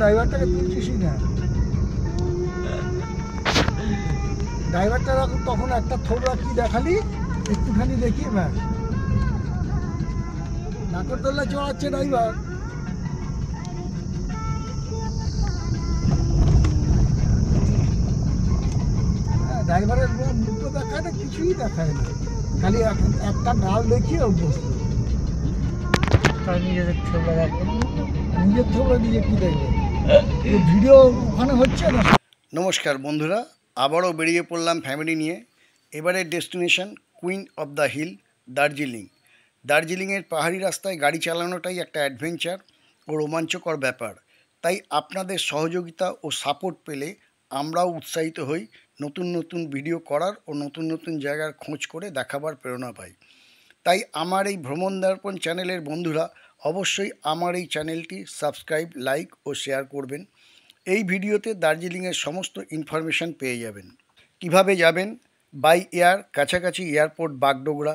ড্রাইভারটাকে তুলছিসই না। ড্রাইভারটা তখন একটা থোবড়া কি দেখালি, একটুখানি দেখি ব্যাস নাকরদোল্লা চড়াচ্ছে ড্রাইভার। হ্যাঁ, ড্রাইভারের মুখ তো দেখায় না, কিছুই দেখায় না, খালি একটা নাম দেখিয়ে অভ্যস্ত। নিজের থোবড়া নিজে কি দেখবে, ভিডিও ওখানে হচ্ছে না। নমস্কার বন্ধুরা, আবারও বেরিয়ে পড়লাম ফ্যামিলি নিয়ে। এবারের destination queen of the hill Darjeeling. দার্জিলিংয়ের পাহাড়ি রাস্তায় গাড়ি চালানোটাই একটা অ্যাডভেঞ্চার ও রোমাঞ্চকর ব্যাপার। তাই আপনাদের সহযোগিতা ও সাপোর্ট পেলে আমরাও উৎসাহিত হই নতুন নতুন ভিডিও করার ও নতুন নতুন জায়গার খোঁজ করে দেখাবার প্রেরণা পাই। তাই আমার এই ভ্রমণ দর্পণ চ্যানেলের বন্ধুরা অবশ্যই আমার এই চ্যানেলটি সাবস্ক্রাইব, লাইক ও শেয়ার করবেন। এই ভিডিওতে দার্জিলিংয়ের সমস্ত ইনফরমেশান পেয়ে যাবেন। কিভাবে যাবেন? বাই এয়ার, কাছাকাছি এয়ারপোর্ট বাগডোগরা,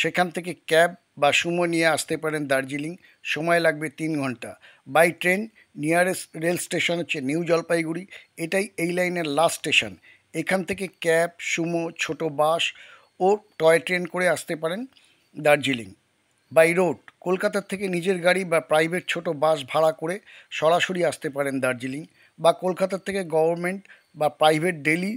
সেখান থেকে ক্যাব বা সুমো নিয়ে আসতে পারেন দার্জিলিং, সময় লাগবে 3 ঘন্টা। By train, nearest rail station হচ্ছে নিউ জলপাইগুড়ি, এটাই এই লাইনের লাস্ট স্টেশন। এখান থেকে ক্যাব, সুমো, ছোট বাস ও টয় ট্রেন করে আসতে পারেন দার্জিলিং। বাই রোড, কলকাতার থেকে নিজের গাড়ি বা প্রাইভেট ছোট বাস ভাড়া করে সরাসরি আসতে পারেন দার্জিলিং, বা কলকাতার থেকে গভর্নমেন্ট বা প্রাইভেট ডেলি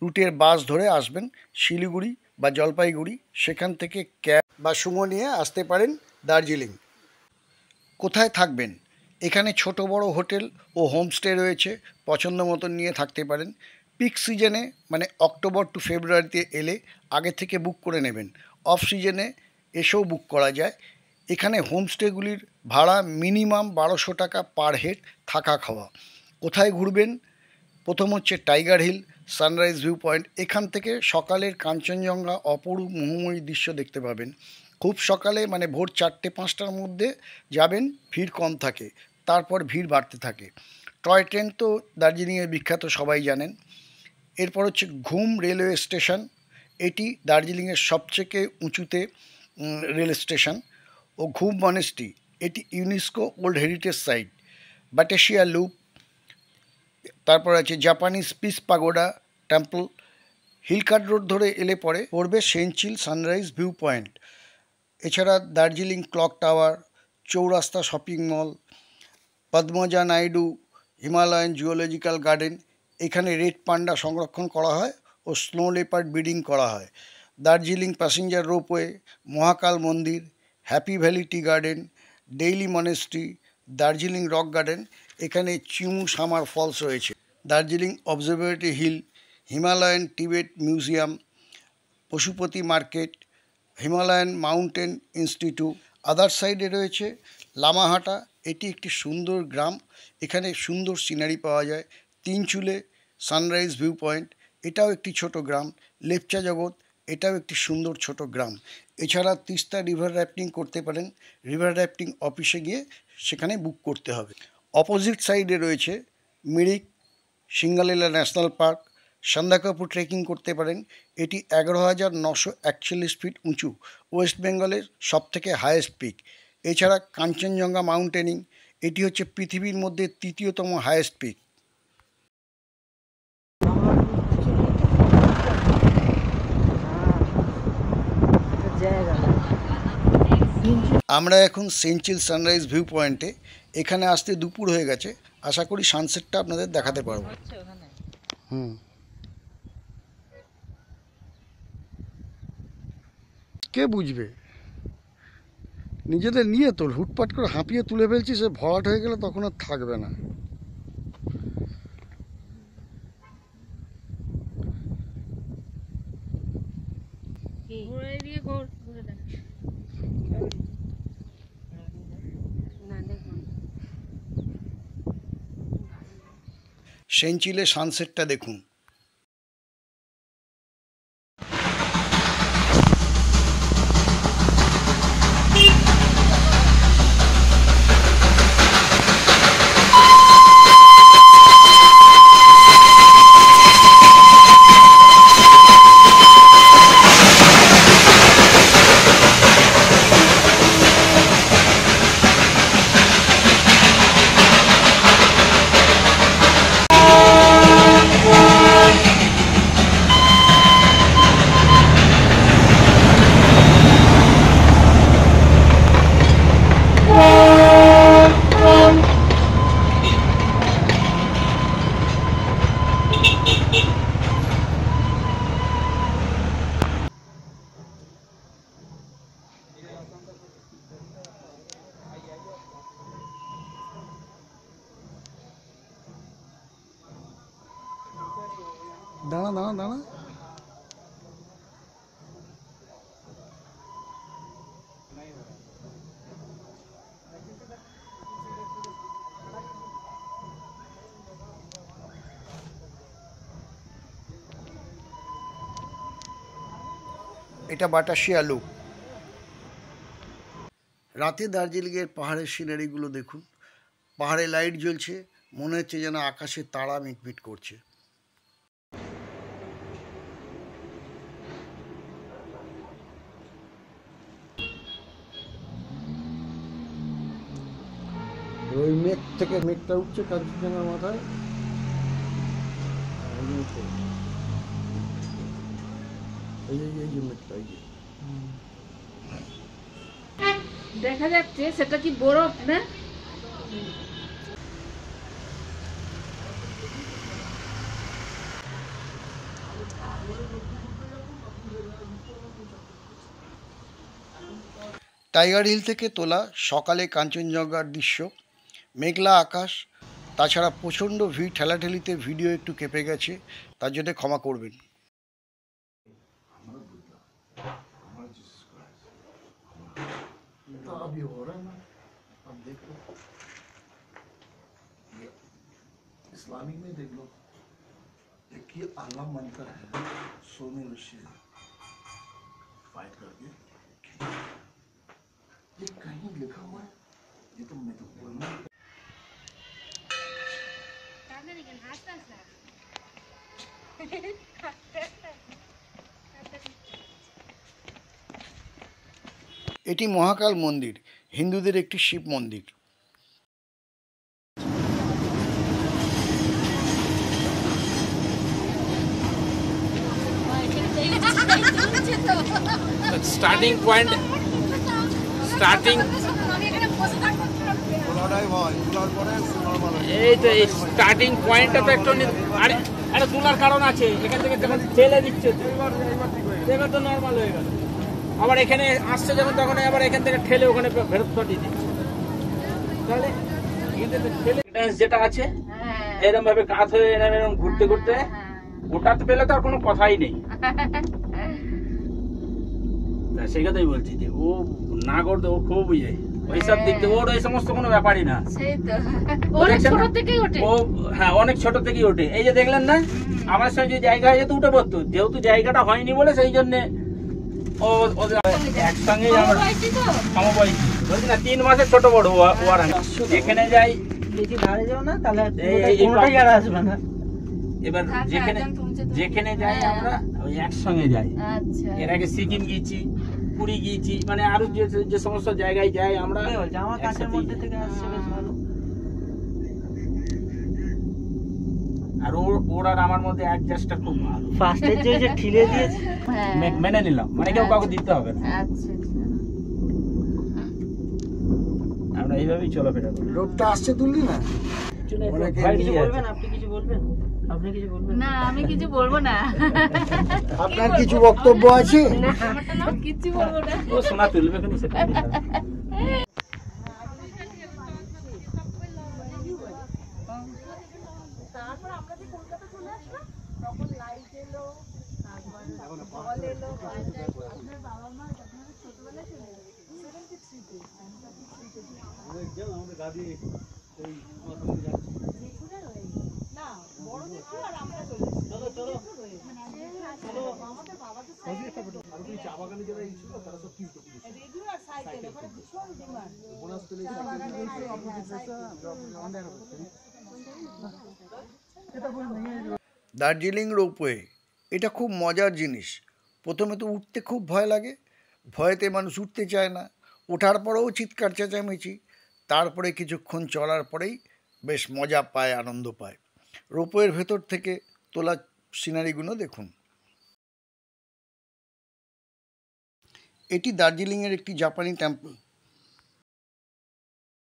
রুটের বাস ধরে আসবেন শিলিগুড়ি বা জলপাইগুড়ি, সেখান থেকে ক্যাব বা সুমো নিয়ে আসতে পারেন দার্জিলিং। কোথায় থাকবেন? এখানে ছোট বড় হোটেল ও হোমস্টে রয়েছে, পছন্দ মতন নিয়ে থাকতে পারেন। পিক সিজনে মানে অক্টোবর টু ফেব্রুয়ারিতে এলে আগে থেকে বুক করে নেবেন, অফ সিজনে এসেও বুক করা যায়। এখানে হোমস্টেগুলির ভাড়া মিনিমাম 1200 টাকা পার হেড, থাকা খাওয়া। কোথায় ঘুরবেন? প্রথম হচ্ছে tiger hill sunrise view point. এখান থেকে সকালের কাঞ্চনজঙ্ঘা অপরূপ মোহময়ী দৃশ্য দেখতে পাবেন। খুব সকালে মানে ভোর 4টে-5টার মধ্যে যাবেন, ভিড় কম থাকে, তারপর ভিড় বাড়তে থাকে। টয় ট্রেন তো দার্জিলিংয়ের বিখ্যাত, সবাই জানেন। এরপর হচ্ছে ঘুম রেলওয়ে স্টেশন, এটি দার্জিলিংয়ের সবথেকে উঁচুতে রেল স্টেশন। ও ঘুম মনেস্ট্রি, এটি UNESCO world heritage site. Batasia loop, তারপর আছে Japanese peace pagoda temple. Hill Cart Road ধরে এলে পরে পড়বে সেঞ্চিল সানরাইজ ভিউ পয়েন্ট। এছাড়া Darjeeling clock tower, Chowrasta shopping mall, Padmaja Naidu Himalayan zoological garden, এখানে রেড পান্ডা সংরক্ষণ করা হয় ও স্নো লেপার্ড ব্রিডিং করা হয়। দার্জিলিং প্যাসেঞ্জার রোপওয়ে, মহাকাল মন্দির, happy valley tea garden, Dali monastery, Darjeeling rock garden, এখানে চিমু সামার ফলস রয়েছে। Darjeeling observatory hill, Himalayan Tibet museum, Pashupati market, Himalayan mountain institute. Other সাইডে রয়েছে লামাহাটা, এটি একটি সুন্দর গ্রাম, এখানে সুন্দর সিনারি পাওয়া যায়। তিনচুলে সানরাইজ ভিউ পয়েন্ট, এটাও একটি ছোট গ্রাম। লেপচা জগৎ, এটাও একটি সুন্দর ছোট গ্রাম। এছাড়া তিস্তা রিভার র্যাফটিং করতে পারেন, রিভার র্যাফটিং অফিসে গিয়ে সেখানে বুক করতে হবে। অপোজিট সাইডে রয়েছে Mirik Singalila national park. Sandakphu trekking করতে পারেন, এটি 11,941 ফিট উঁচু, ওয়েস্ট বেঙ্গলের সবথেকে হায়েস্ট পিক। এছাড়া কাঞ্চনজঙ্ঘা মাউন্টেনিং, এটি হচ্ছে পৃথিবীর মধ্যে 3য়তম হায়েস্ট পিক। আমরা এখন সেঞ্চিল সানরাইজ ভিউ পয়েন্টে। এখানে আসতে দুপুর হয়ে গেছে, আশা করি সানসেটটা আপনাদের দেখাতে পারবো। কে বুঝবে? নিজেদের নিয়ে তোর হুটপাট করে হাঁপিয়ে তুলে ফেলছি, সে ভরাট হয়ে গেলে তখন আর থাকবে না। সেঞ্চিলে সানসেটটা দেখুন। দাঁড়া দাঁড়া দাঁড়া। এটা বাটাসিয়া লুপ। রাতে দার্জিলিংয়ের পাহাড়ের সিনারিগুলো দেখুন। পাহাড়ে লাইট জ্বলছে, মনে হচ্ছে যেন আকাশে তারা মিটমিট করছে। ওই মেঘ থেকে মেঘটা উঠছে কাঞ্চনজঙ্ঘার মাথায়। এই যে মেঘটা, এই যে দেখা যাচ্ছে সেটা কি বরফ না? টাইগার হিল থেকে তোলা সকালে কাঞ্চনজঙ্ঘার দৃশ্য, মেঘলা আকাশ, তাছাড়া প্রচণ্ড ভিড় ঠেলাঠেলিতে ভিডিও একটু কেঁপে গেছে, তার জন্য ক্ষমা করবেন। अभी हो रहा है ना, अब देख लो, इस्लामिक में देख लो, एक ये अल्लाह मंत्र है, सोने ऋषि फाइट करके, ये कहीं लिखा हुआ है, ये तो मैं तो बोलना। এটি মহাকাল মন্দির, হিন্দুদের একটি শিব মন্দির। স্টার্টিং পয়েন্ট এই তো এই স্টার্টিং পয়েন্টটা তো একটু আরে আরে তোলার কারণ আছে, এখান থেকে যখন ঠেলে দিচ্ছে এবার তো নর্মাল হয়ে গেল, আবার এখানে আসছে যখন তখন আবার এখান থেকে ঠেলে ওখানে ফেরত পাঠিয়ে দিচ্ছে। তাহলে যেটা আছে এরকম ভাবে কাত হয়ে এরকম ঘুরতে ঘুরতে ওটাতে পেলে তো আর কোনো কথাই নেই। সেই কথাই বলছি যে ও না করতে ও খুব ইয়ে ওইসব দিক থেকে ওর ওই সমস্ত কোনো ব্যাপারই না। ও হ্যাঁ অনেক ছোট থেকেই ওঠে। এই যে দেখলেন না আমার সঙ্গে যে জায়গা হয়ে যেত উঠে পড়তো, যেহেতু জায়গাটা হয়নি বলে সেই জন্য ও ওদের একসঙ্গেই আমার সমবয়সী বলছি না, 3 মাসের ছোট বড় ওর। এখানে যাই বেশি ধারে যাও না তাহলে কোনোটাই আর আসবে না। এবার যেখানে যাই আমরা ওই একসঙ্গে যাই। এর আগে সিকিম গিয়েছি, পুরী গিয়েছি, মানে আরো যে সমস্ত জায়গায় যাই আমরা আমার কাছের মধ্যে থেকে আসছে বেশ ভালো। আর ওর আর আমার মধ্যে অ্যাডজাস্টটা খুব ভালো। ফার্স্টে যে ঠিলে দিয়েছে মেনে নিলাম, মানে কেউ কাউকে দিতে হবে না, আমরা এইভাবেই চলাফেরা করি। রোডটা আসছে তুললি না, কিছু বলবেন? আপনি কিছু বলবেন? আপনি কিছু বলবেন? না আমি কিছু বলবো না। আপনার কিছু বক্তব্য আছে? কিছু বলবো না। ও সোনা তুলবে কেন সেটা দার্জিলিং রোপওয়ে এটা খুব মজার জিনিস। প্রথমে তো উঠতে খুব ভয় লাগে, ভয়েতে মানুষ উঠতে চায় না, ওঠার পরেও চিৎকার চেঁচামেচি, তারপরে কিছুক্ষণ চলার পরেই বেশ মজা পায়, আনন্দ পায়। রোপওয়ের ভেতর থেকে তোলা সিনারিগুলো দেখুন। এটি দার্জিলিংয়ের একটি জাপানি টেম্পল।